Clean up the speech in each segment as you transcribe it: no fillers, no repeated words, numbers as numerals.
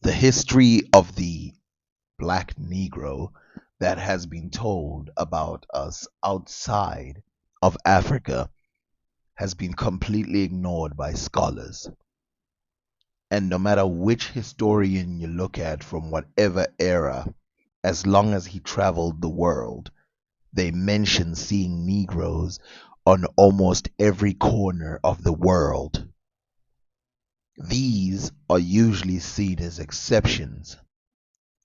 The history of the black Negro that has been told about us outside of Africa has been completely ignored by scholars. And no matter which historian you look at from whatever era, as long as he traveled the world, they mention seeing Negroes on almost every corner of the world. These are usually seen as exceptions,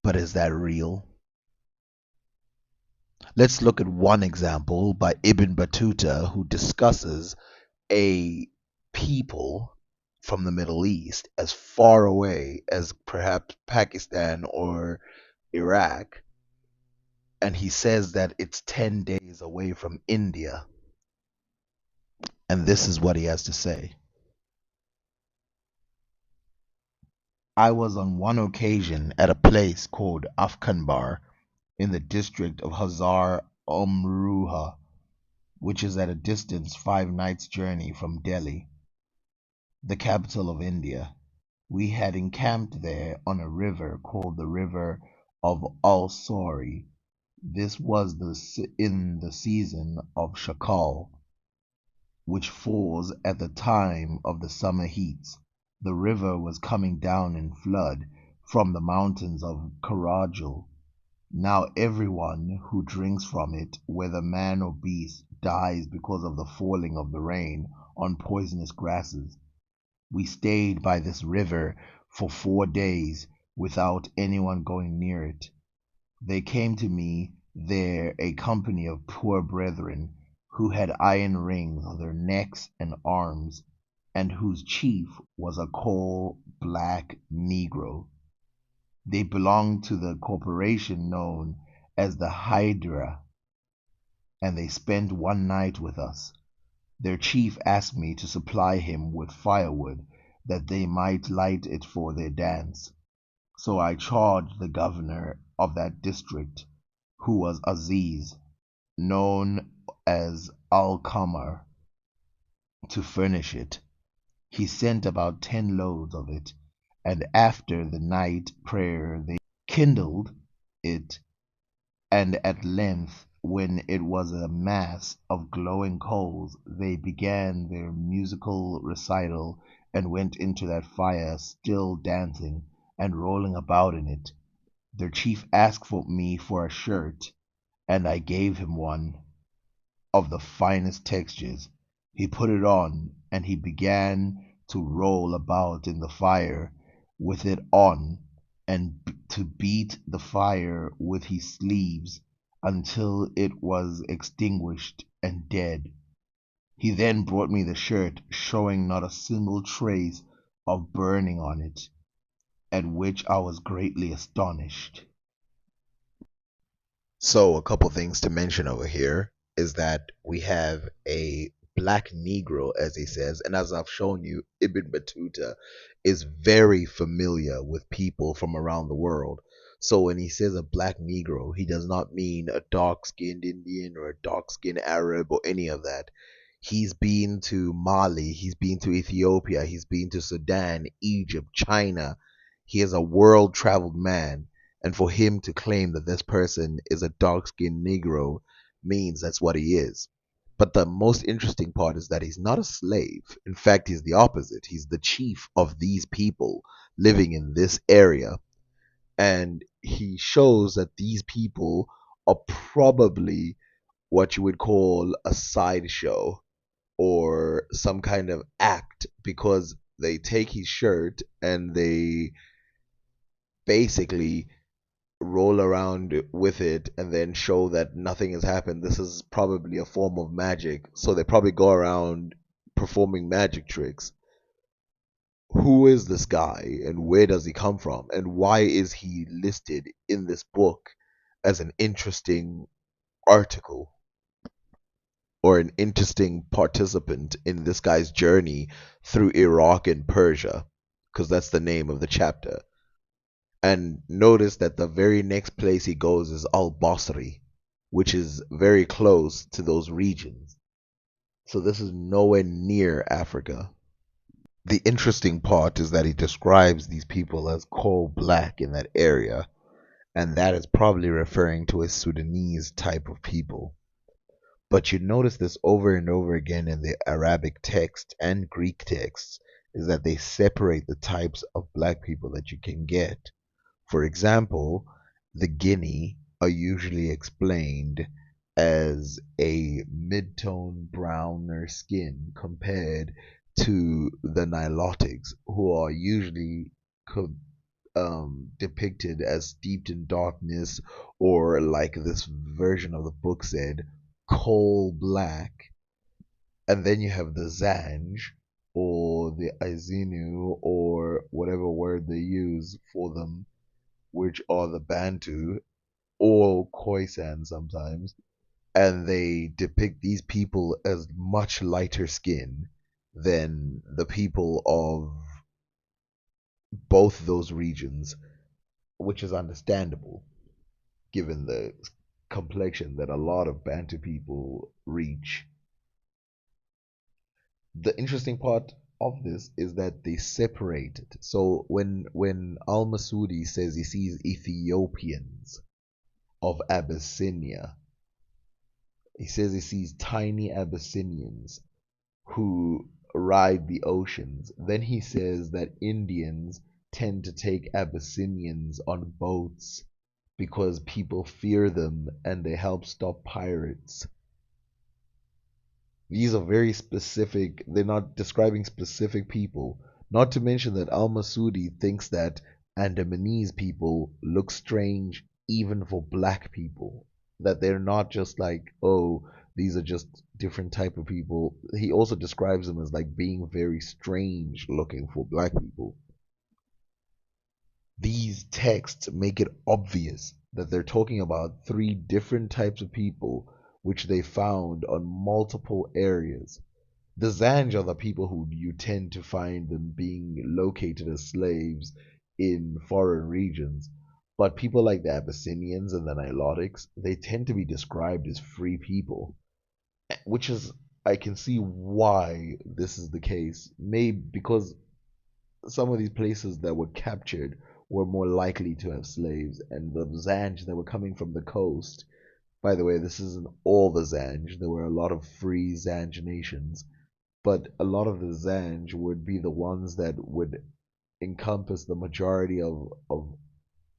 but is that real? Let's look at one example by Ibn Battuta, who discusses a people from the Middle East as far away as perhaps Pakistan or Iraq, and he says that it's 10 days away from India. And this is what he has to say. I was on one occasion at a place called Afkanbar in the district of Hazar Umruha, which is at a distance 5 nights' journey from Delhi, the capital of India. We had encamped there on a river called the River of Al-Sori. This was in the season of Shakal, which falls at the time of the summer heats. The river was coming down in flood from the mountains of Karajul. Now everyone who drinks from it, whether man or beast, dies because of the falling of the rain on poisonous grasses. We stayed by this river for 4 days without anyone going near it. There came to me there a company of poor brethren who had iron rings on their necks and arms, and whose chief was a coal-black Negro. They belonged to the corporation known as the Hydra, and they spent one night with us. Their chief asked me to supply him with firewood that they might light it for their dance. So I charged the governor of that district, who was Aziz, known as Al-Qamar, to furnish it. He sent about 10 loads of it, and after the night prayer they kindled it, and at length, when it was a mass of glowing coals, they began their musical recital and went into that fire, still dancing and rolling about in it. Their chief asked for me for a shirt, and I gave him one of the finest textures. He put it on, and he began to roll about in the fire with it on, and to beat the fire with his sleeves until it was extinguished and dead. He then brought me the shirt, showing not a single trace of burning on it, at which I was greatly astonished. So, a couple things to mention over here is that we have a black Negro, as he says, and as I've shown you, Ibn Battuta is very familiar with people from around the world. So, when he says a black Negro, he does not mean a dark skinned Indian or a dark skinned Arab or any of that. He's been to Mali, he's been to Ethiopia, he's been to Sudan, Egypt, China. He is a world traveled man, and for him to claim that this person is a dark skinned Negro means that's what he is. But the most interesting part is that he's not a slave. In fact, he's the opposite. He's the chief of these people living in this area. And he shows that these people are probably what you would call a sideshow or some kind of act, because they take his shirt and they basically roll around with it and then show that nothing has happened. This is probably a form of magic. So they probably go around performing magic tricks. Who is this guy and where does he come from? And why is he listed in this book as an interesting article or an interesting participant in this guy's journey through Iraq and Persia? Because that's the name of the chapter. And notice that the very next place he goes is Al Basri, which is very close to those regions. So this is nowhere near Africa. The interesting part is that he describes these people as coal black in that area, and that is probably referring to a Sudanese type of people. But you notice this over and over again in the Arabic text and Greek texts, is that they separate the types of black people that you can get. For example, the Guinea are usually explained as a mid-tone browner skin compared to the Nilotics, who are usually co- depicted as steeped in darkness, or like this version of the book said, coal black. And then you have the Zanj, or the Izinu, or whatever word they use for them, which are the Bantu or Khoisan sometimes, and they depict these people as much lighter skin than the people of both those regions, which is understandable given the complexion that a lot of Bantu people reach. The interesting part of this is that they separate it. So when Al Masudi says he sees Ethiopians of Abyssinia, he says he sees tiny Abyssinians who ride the oceans. Then he says that Indians tend to take Abyssinians on boats because people fear them and they help stop pirates. These are very specific, they're not describing specific people. Not to mention that Al Masudi thinks that Andamanese people look strange even for black people. That they're not just like, oh, these are just different type of people. He also describes them as like being very strange looking for black people. These texts make it obvious that they're talking about three different types of people which they found on multiple areas. The Zanj are the people who you tend to find them being located as slaves in foreign regions. But people like the Abyssinians and the Nilotics, they tend to be described as free people, which is, I can see why this is the case. Maybe because some of these places that were captured were more likely to have slaves, and the Zanj that were coming from the coast. By the way, this isn't all the Zanj. There were a lot of free Zanj nations, but a lot of the Zanj would be the ones that would encompass the majority of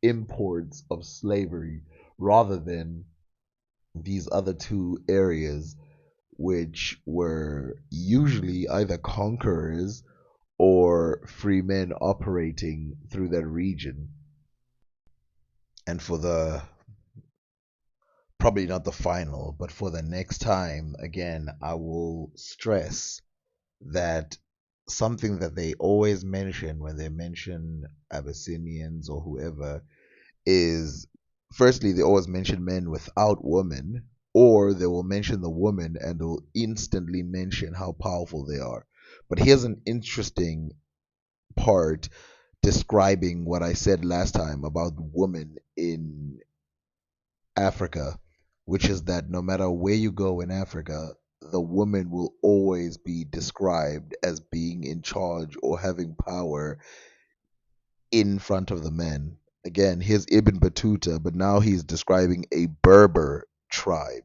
imports of slavery rather than these other two areas, which were usually either conquerors or free men operating through that region. And for the, probably not the final, but for the next time, again, I will stress that something that they always mention when they mention Abyssinians or whoever is, firstly, they always mention men without women, or they will mention the woman and they'll instantly mention how powerful they are. But here's an interesting part describing what I said last time about women in Africa, which is that no matter where you go in Africa, the woman will always be described as being in charge or having power in front of the men. Again, here's Ibn Battuta, but now he's describing a Berber tribe.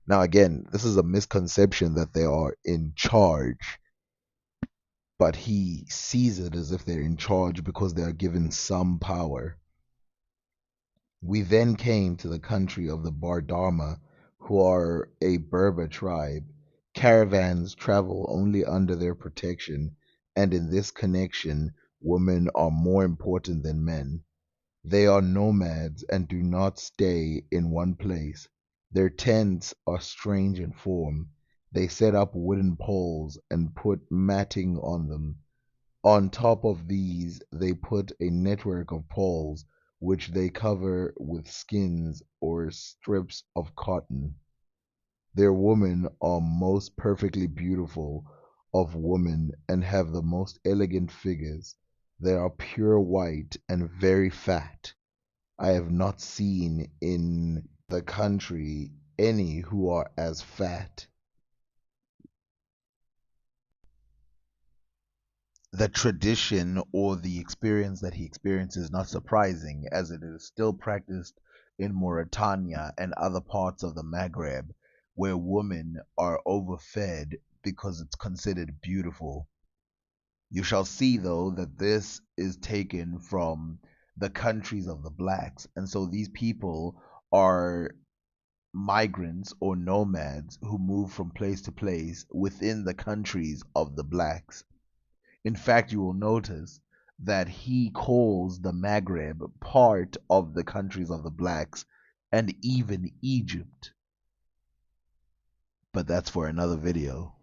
Now, again, this is a misconception that they are in charge, but he sees it as if they're in charge because they are given some power. We then came to the country of the Bardama, who are a Berber tribe. Caravans travel only under their protection, and in this connection, women are more important than men. They are nomads and do not stay in one place. Their tents are strange in form. They set up wooden poles and put matting on them. On top of these, they put a network of poles which they cover with skins or strips of cotton. Their women are most perfectly beautiful of women and have the most elegant figures. They are pure white and very fat. I have not seen in the country any who are as fat. the tradition or the experience that he experienced is not surprising, as it is still practiced in Mauritania and other parts of the Maghreb, where women are overfed because it's considered beautiful. You shall see, though, that this is taken from the countries of the blacks. And so these people are migrants or nomads who move from place to place within the countries of the blacks. In fact, you will notice that he calls the Maghreb part of the countries of the blacks and even Egypt. But that's for another video.